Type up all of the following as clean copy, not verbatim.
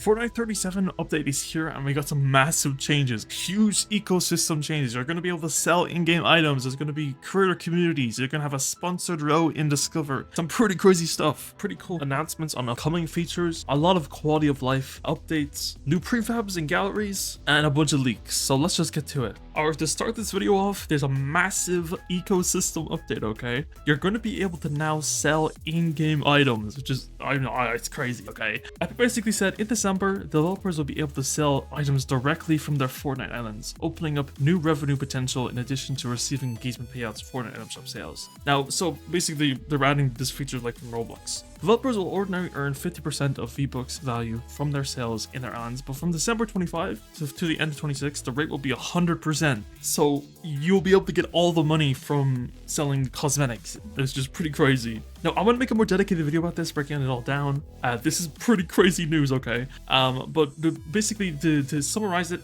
Fortnite 37 update is here, and we got some massive changes, huge ecosystem changes. You're going to be able to sell in-game items. There's going to be creator communities. You're going to have a sponsored row in Discover. Some pretty crazy stuff. Pretty cool announcements on upcoming features. A lot of quality of life updates, new prefabs and galleries, and a bunch of leaks. So let's just get to it. Alright, to start this video off, there's a massive ecosystem update, okay? You're going to be able to now sell in-game items, which is, I know, it's crazy, okay? Epic basically said in December, developers will be able to sell items directly from their Fortnite islands, opening up new revenue potential in addition to receiving engagement payouts for Fortnite item shop sales. Now, so basically, they're adding this feature like from Roblox. Developers will ordinarily earn 50% of V-Bucks value from their sales in their islands, but from December 25 to the end of 26, the rate will be 100%. So you'll be able to get all the money from selling cosmetics. It's just pretty crazy. Now, I'm going to make a more dedicated video about this, breaking it all down. This is pretty crazy news, okay? But basically, to summarize it,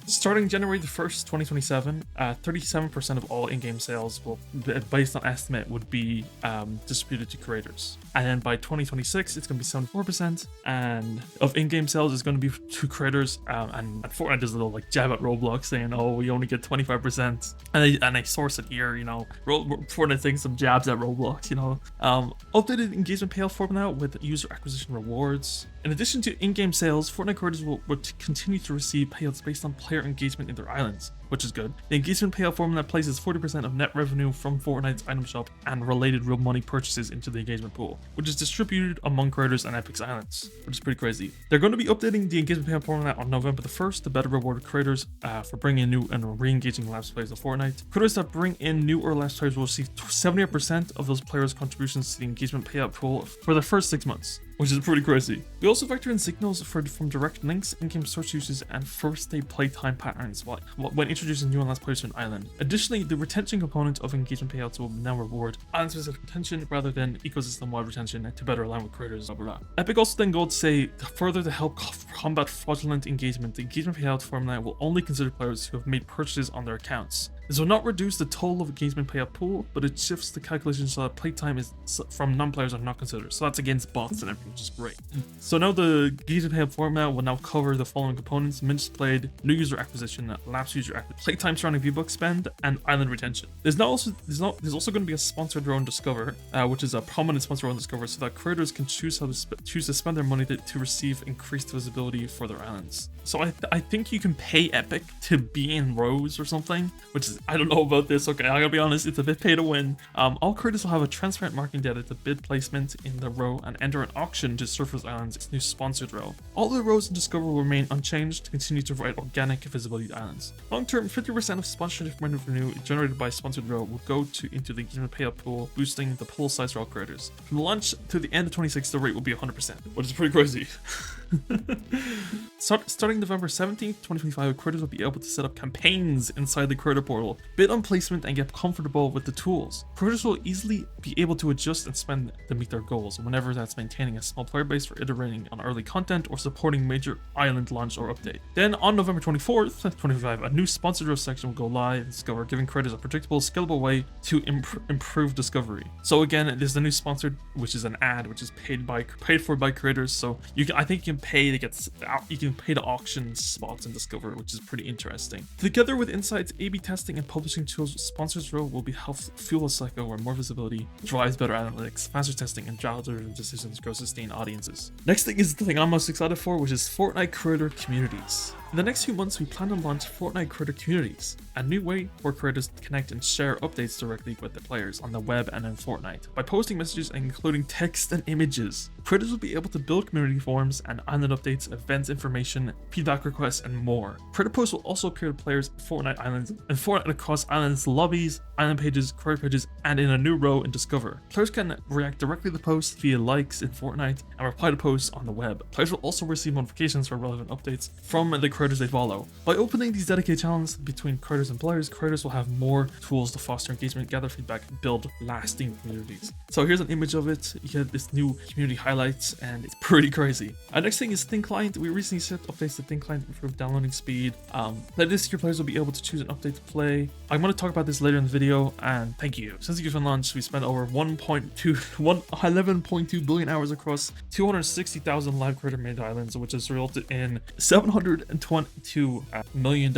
starting January the 1st, 2027, 37% of all in-game sales will, based on estimate, would be distributed to creators. And then by 2026, it's going to be 74%, and of in-game sales is going to be to creators. And Fortnite does a little like jab at Roblox, saying, "Oh, we only get 25%," and they source it here. You know, Fortnite taking some jabs at Roblox. You know, updated engagement payout format with user acquisition rewards. In addition to in-game sales, Fortnite creators will continue to receive payouts based on player engagement in their islands, which is good. The engagement payout formula places 40% of net revenue from Fortnite's item shop and related real money purchases into the engagement pool, which is distributed among creators on Epic's islands, which is pretty crazy. They're going to be updating the engagement payout formula on November the 1st to better reward creators for bringing in new and re-engaging lapsed players to Fortnite. Creators that bring in new or lapsed players will receive 78% of those players' contributions to the engagement payout pool for the first 6 months, which is pretty crazy. We also factor in signals from direct links, in-game search uses, and first-day playtime patterns when introducing new and last players to an island. Additionally, the retention component of engagement payouts will now reward island-specific retention rather than ecosystem-wide retention to better align with creators. Blah, blah, blah. Epic also then goes to say, further to help combat fraudulent engagement, the engagement payout formula will only consider players who have made purchases on their accounts. This will not reduce the total of engagement payout pool, but it shifts the calculation so that playtime is from non-players are not considered. So that's against bots and everything, which is great. So now the engagement payout format will now cover the following components: minutes played, new user acquisition, lapsed user acquisition, playtime surrounding V-Bucks spend, and island retention. There's also going to be a sponsored row in Discover, which is a prominent sponsor row in Discover, so that creators can choose to spend their money to receive increased visibility for their islands. So I think you can pay Epic to be in rows or something, which is, I don't know about this, okay, I gotta be honest, it's a bit pay to win. All creators will have a transparent marketing data to bid placement in the row and enter an auction to Surface Islands, its new sponsored row. All the rows in Discover will remain unchanged to continue to provide organic visibility to islands. Long term, 50% of sponsorship revenue generated by sponsored row will go into the engagement payout pool, boosting the pool size for all creators. From launch to the end of 26, the rate will be 100%, which is pretty crazy. Starting November 17th, 2025, creators will be able to set up campaigns inside the creator portal, bid on placement, and get comfortable with the tools. Creators will easily be able to adjust and spend to meet their goals, whenever that's maintaining a small player base for iterating on early content or supporting major island launch or update. Then on November 24th, 2025, a new sponsored row section will go live in Discover, giving creators a predictable, scalable way to improve discovery. So again, there's the new sponsored, which is an ad, which is paid for by creators. So I think you can pay to auction spots in Discover, which is pretty interesting. Together with insights, A/B testing, and publishing tools, Sponsors Row will be help fuel a cycle where more visibility drives better analytics, faster testing, and data-driven decisions grow sustained audiences. Next thing is the thing I'm most excited for, which is Fortnite creator communities. In the next few months, we plan to launch Fortnite creator communities, a new way for creators to connect and share updates directly with the players on the web and in Fortnite. By posting messages and including text and images, creators will be able to build community forums and island updates, events information, feedback requests, and more. Creator posts will also appear to players in Fortnite islands and Fortnite across islands, lobbies, island pages, creator pages, and in a new row in Discover. Players can react directly to posts via likes in Fortnite and reply to posts on the web. Players will also receive notifications for relevant updates from the creators they follow. By opening these dedicated channels between creators and players, creators will have more tools to foster engagement, gather feedback, and build lasting communities. So here's an image of it. You get this new community highlights, and it's pretty crazy. Next thing is Thin Client. We recently set updates to Thin Client to improve downloading speed. Later this year, players will be able to choose an update to play. I'm going to talk about this later in the video, and thank you. Since the UEFN launch, we spent over 11.2 billion hours across 260,000 live creator-made islands, which has resulted in $722 million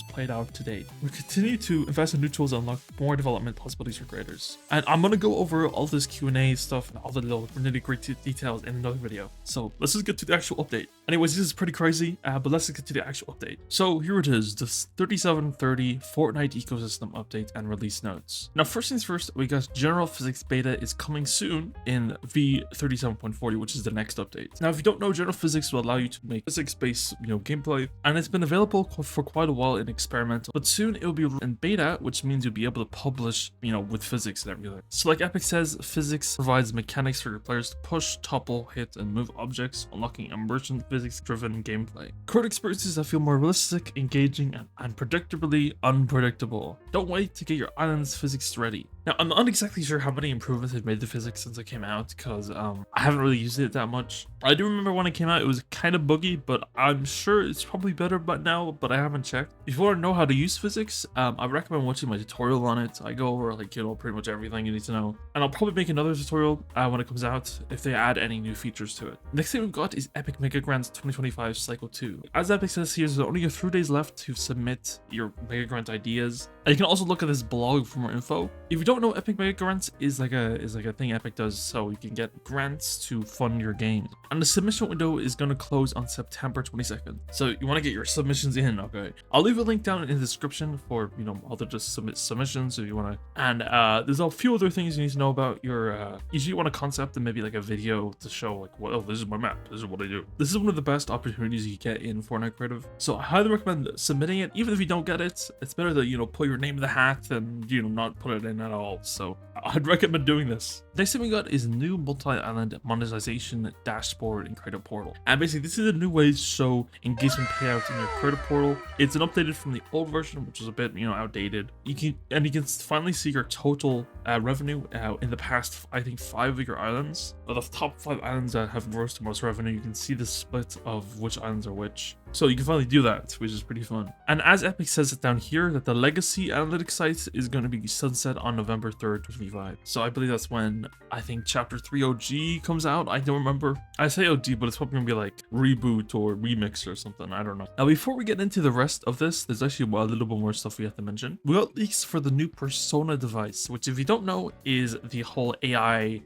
played out to date. We continue to invest in new tools and unlock more development possibilities for creators. And I'm going to go over all this Q&A stuff and all the little nitty-gritty details in another video. So let's just get to the actual update. Anyways, this is pretty crazy, but let's get to the actual update. So here it is, the 37.30 Fortnite ecosystem update and release notes. Now, first things first, we got general physics beta is coming soon in v37.40, which is the next update. Now, if you don't know, general physics will allow you to make physics-based, gameplay, and it's been available for quite a while in experimental, but soon it will be in beta, which means you'll be able to publish, with physics and everything. So like Epic says, physics provides mechanics for your players to push, topple, hit, and move objects, unlocking immersion physics-driven gameplay. Create experiences that feel more realistic, engaging, and predictably unpredictable. Don't wait to get your island's physics ready. Now, I'm not exactly sure how many improvements they've made to physics since it came out, because I haven't really used it that much. I do remember when it came out, it was kind of buggy, but I'm sure it's probably better now, but I haven't checked. If you want to know how to use physics, I recommend watching my tutorial on it. I go over, pretty much everything you need to know. And I'll probably make another tutorial when it comes out, if they add any new features to it. Next thing we've got is Epic Mega Grants 2025 Cycle 2. As Epic says here, there's only a few days left to submit your Mega Grant ideas. And you can also look at this blog for more info. If you don't know, Epic Mega Grants is like a thing Epic does, so you can get grants to fund your games. And the submission window is going to close on September 22nd. So you want to get your submissions in, okay? I'll leave a link down in the description for, how to just submit submissions if you want to. And there's a few other things you need to know about your, usually you want a concept and maybe like a video to show this is my map, this is what I do. This is one of the best opportunities you get in Fortnite Creative. So I highly recommend submitting it. Even if you don't get it, it's better to, put your name in the hat than, not put it in at all. So I'd recommend doing this. Next thing we got is new multi-island monetization dashboard in Creator Portal. And basically, this is a new way to show engagement payouts in your Creator Portal. It's an updated from the old version, which is a bit, outdated. You can finally see your total revenue in the past, I think, 5 of your islands. The top 5 islands that have grossed the most revenue, you can see the split of which islands are which. So you can finally do that, which is pretty fun. And as Epic says it down here, that the legacy analytics site is going to be sunset on November 3rd, 2025. So I believe that's when I think Chapter 3 OG comes out. I don't remember. I say OG, but it's probably going to be like reboot or remix or something. I don't know. Now, before we get into the rest of this, there's actually a little bit more stuff we have to mention. We got leaks for the new Persona device, which if you don't know is the whole AI,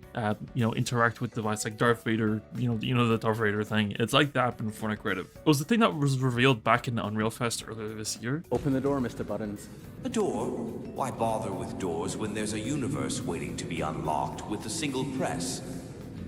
interact with device like Darth Vader, the Darth Vader thing. It's like that in Fortnite Creative. It was the thing that was revealed back in the Unreal Fest earlier this year. Open the door, Mr. Buttons. A door? Why bother with doors when there's a universe waiting to be unlocked with a single press?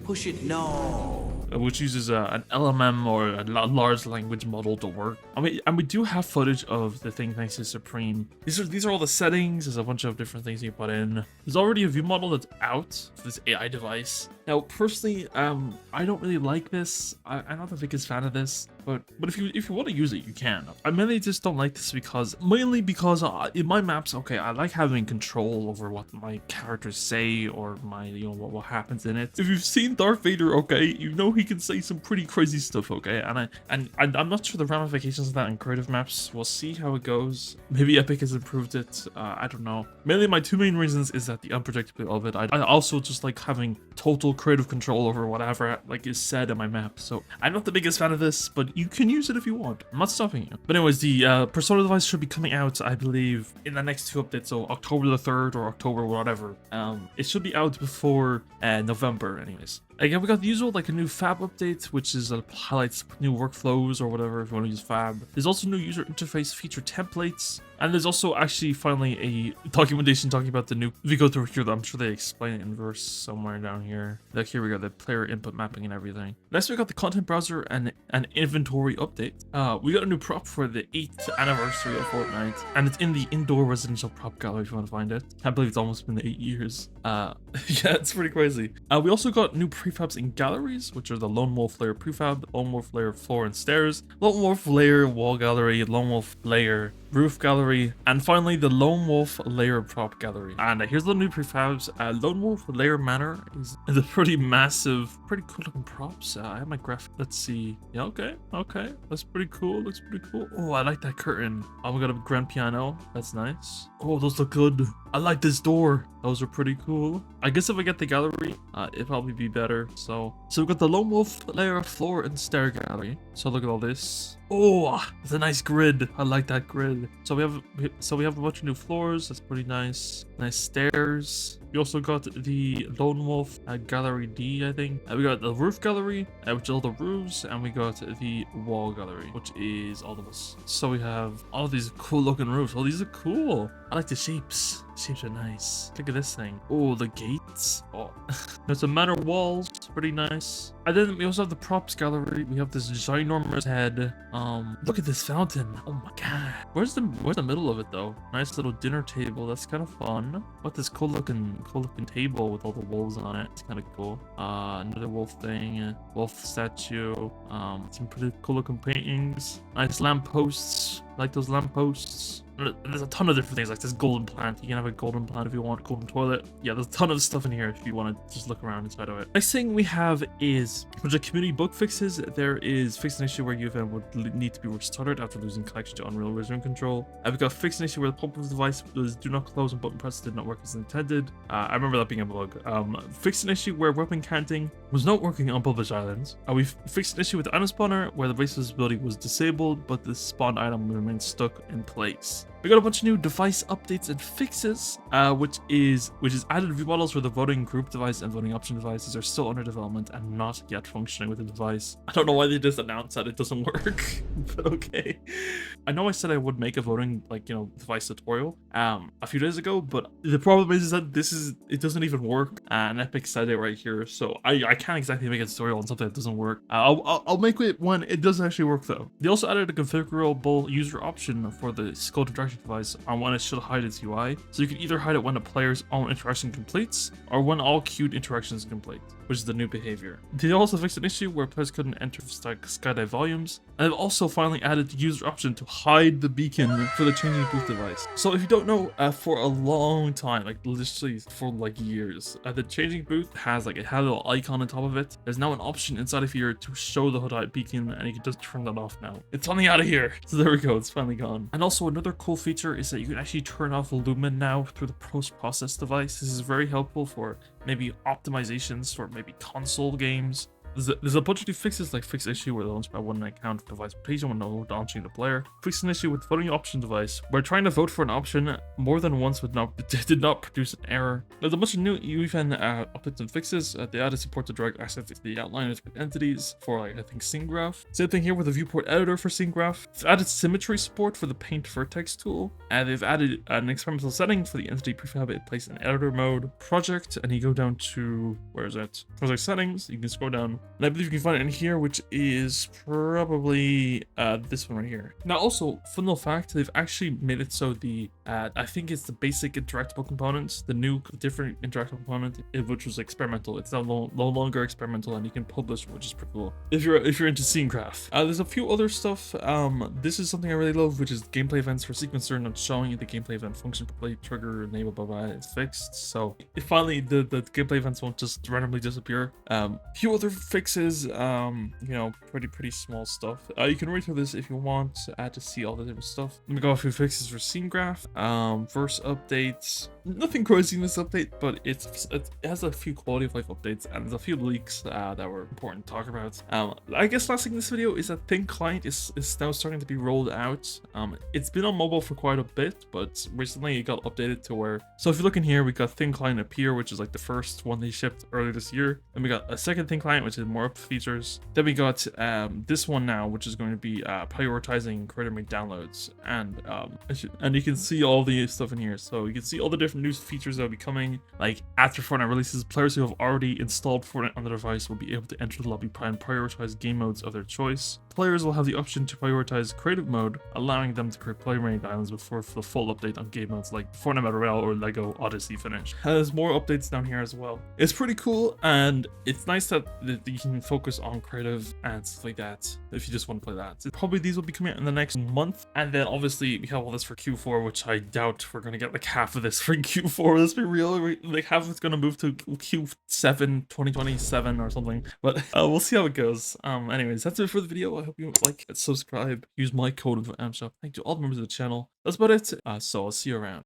Push it, no. Which uses an LMM or a large language model to work. And we do have footage of the thing thanks to Supreme. These are all the settings. There's a bunch of different things you put in. There's already a view model that's out for this AI device. Now, personally, I don't really like this. I'm not the biggest fan of this. But if you want to use it, you can. I mainly just don't like this because in my maps, okay, I like having control over what my characters say or my what happens in it. If you've seen Darth Vader, okay, he can say some pretty crazy stuff, okay, and I'm not sure the ramifications of that in creative maps. We'll see how it goes. Maybe Epic has improved it. I don't know. Mainly, my 2 main reasons is that the unpredictability of it. I also just like having total creative control over whatever is said in my map. So I'm not the biggest fan of this, but you can use it if you want. I'm not stopping you. But anyways, the Persona device should be coming out, I believe, in the next 2 updates. So October the 3rd or October whatever. It should be out before November, anyways. Again, we got the usual, like a new Fab update, which is highlights new workflows or whatever if you want to use Fab. There's also new user interface feature templates. And there's also actually finally a documentation talking about the new, if you go through here, I'm sure they explain it in verse somewhere down here. Like here we got the player input mapping and everything. Next we got the content browser and an inventory update. We got a new prop for the 8th anniversary of Fortnite. And it's in the indoor residential prop gallery if you want to find it. I believe it's almost been 8 years. Yeah, it's pretty crazy. We also got new prefabs in galleries, which are the Lone Wolf layer prefab, Lone Wolf layer floor and stairs, Lone Wolf layer wall gallery, Lone Wolf layer roof gallery, and finally the Lone Wolf layer prop gallery. And here's the new prefabs. Lone Wolf layer manor is a pretty massive, pretty cool looking props. I have my graphic. Let's see. Yeah, okay, that's pretty cool. Looks pretty cool. Oh, I like that curtain. Oh, we got a grand piano. That's nice. Oh, those look good. I like this door. Those are pretty cool. I guess if I get the gallery, it'd probably be better. So we've got the Lone Wolf layer floor and stair gallery. So look at all this. Oh, it's a nice grid. I like that grid. So we have a bunch of new floors. That's pretty nice. Nice stairs. We also got the Lone Wolf Gallery D, I think. We got the roof gallery, which is all the roofs, and we got the wall gallery, which is all of us. So we have all these cool looking roofs. Oh, these are cool. I like the shapes. The shapes are nice. Look at this thing. Oh, the gates. Oh, there's some manor walls. Pretty nice. And then we also have the props gallery. We have this ginormous head. Look at this fountain. Oh my god. Where's the middle of it though? Nice little dinner table. That's kind of fun. What this cool looking table with all the wolves on it. It's kind of cool. Another wolf thing. Wolf statue. Some pretty cool looking paintings. Nice lampposts. Like those lampposts. There's a ton of different things, like this golden plant. You can have a golden plant if you want, golden toilet. Yeah, there's a ton of stuff in here if you want to just look around inside of it. Next thing we have is a bunch of community bug fixes. There is fixed an issue where UEFN would need to be restarted after losing collection to Unreal Resume control. We've got fixed an issue where the pump of the device was do not close and button press did not work as intended. I remember that being a bug. Fixed an issue where weapon counting was not working on published islands. We fixed an issue with the item spawner where the base visibility was disabled, but the spawned item remained stuck in place. We got a bunch of new device updates and fixes, which is added view models for the voting group device and voting option devices are still under development and not yet functioning with the device. I don't know why they just announced that it doesn't work, but okay. I know I said I would make a voting device tutorial a few days ago, but the problem is that it doesn't even work, and Epic said it right here, so I can't exactly make a tutorial on something that doesn't work. I'll make it when it does actually work though. They also added a configurable user option for the skull interaction device on when it should hide its UI, so you can either hide it when a player's own interaction completes or when all queued interactions complete, which is the new behavior. They also fixed an issue where players couldn't enter skydive volumes, and they've also finally added the user option to hide the beacon for the changing booth device. So if you don't know, for a long time, like literally for like years, the changing booth has it had a little icon on top of it. There's now an option inside of here to show the HUD beacon, and you can just turn that off now. It's finally out of here. So there we go, it's finally gone. And also another cool feature is that you can actually turn off Lumen now through the post-process device. This is very helpful for maybe optimizations for maybe console games. There's a bunch of new fixes, like fix issue where the launchpad one account for device rotation when no launching the player. Fix an issue with voting option device where trying to vote for an option more than once did not produce an error. There's a bunch of new UEFN updates and fixes. They added support to direct access to the outliners with entities for I think scene graph. Same thing here with the viewport editor for scene graph. They've added symmetry support for the paint vertex tool, and they've added an experimental setting for the entity prefab it placed in editor mode project, and you go down to where is it? Project settings. You can scroll down. And I believe you can find it in here, which is probably this one right here. Now, also, fun little fact, they've actually made it so the, I think it's the basic interactable components, the new different interactable component, which was experimental. It's now no longer experimental, and you can publish, which is pretty cool. If you're into scene graph. There's a few other stuff. This is something I really love, which is gameplay events for sequencer not showing the gameplay event function per play trigger enable is fixed. So finally the gameplay events won't just randomly disappear. Few other fixes, pretty small stuff. You can read through this if you want to see all the different stuff. Let me go through fixes for scene graph. Verse updates. Nothing crazy in this update, but it has a few quality of life updates, and there's a few leaks that were important to talk about. I guess last thing in this video is that Thin Client is now starting to be rolled out. It's been on mobile for quite a bit, but recently it got updated to where, so if you look in here, we got Thin Client Appear, which is like the first one they shipped earlier this year. Then we got a second Thin Client, which is more up features. Then we got this one now, which is going to be be prioritizing creator made downloads, and you can see all the stuff in here. So you can see all the different new features that will be coming. Like after Fortnite releases, players who have already installed Fortnite on their device will be able to enter the lobby and prioritize game modes of their choice. Players will have the option to prioritize creative mode, allowing them to create player-made islands before the full update on game modes like Fortnite Battle Royale or Lego Odyssey finish. There's more updates down here as well. It's pretty cool, and it's nice that you can focus on creative and stuff like that if you just want to play that. Probably these will be coming out in the next month, and then obviously we have all this for Q4, which I doubt we're gonna get like half of this for Q4. Let's be real, like half of it's gonna move to Q7 2027 or something, but we'll see how it goes. Anyways, that's it for the video. I hope you like and subscribe. Use my code of AMSHOP. Thank you to all the members of the channel. That's about it. So I'll see you around.